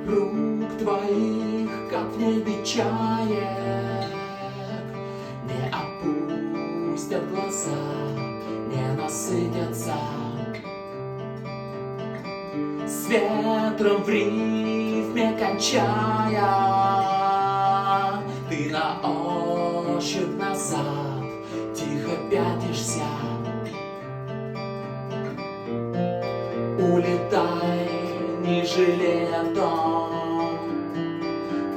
рук твоих, как в небе чаек, не опустят глаза, не насытятся. С ветром в рифме кончая, ты на ощупь назад тихо пятишься. Улетай, не жалея о том,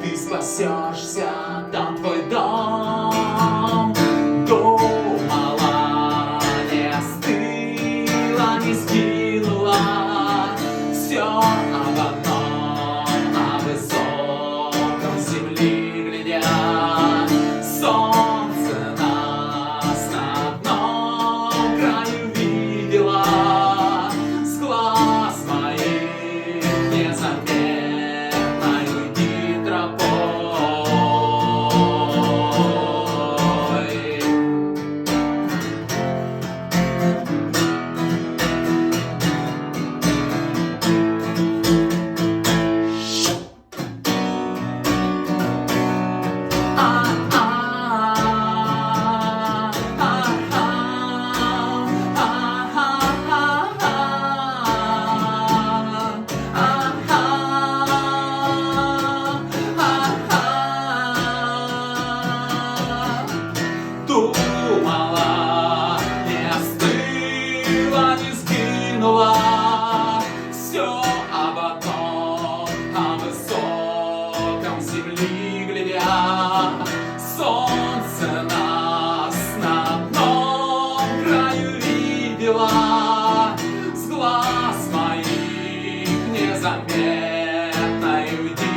ты спасешься, там твой дом. Думала, не остыла, не сгинула, все об одном, о высоком земли глядя. Солнце нас на одном краю видела, с глаз моих незаметно уйди тропой. Думала, не остыла, не сгинула, все об одном, о высоком земли глядя. Солнце нас на одном краю видела, с глаз моих незаметно уйди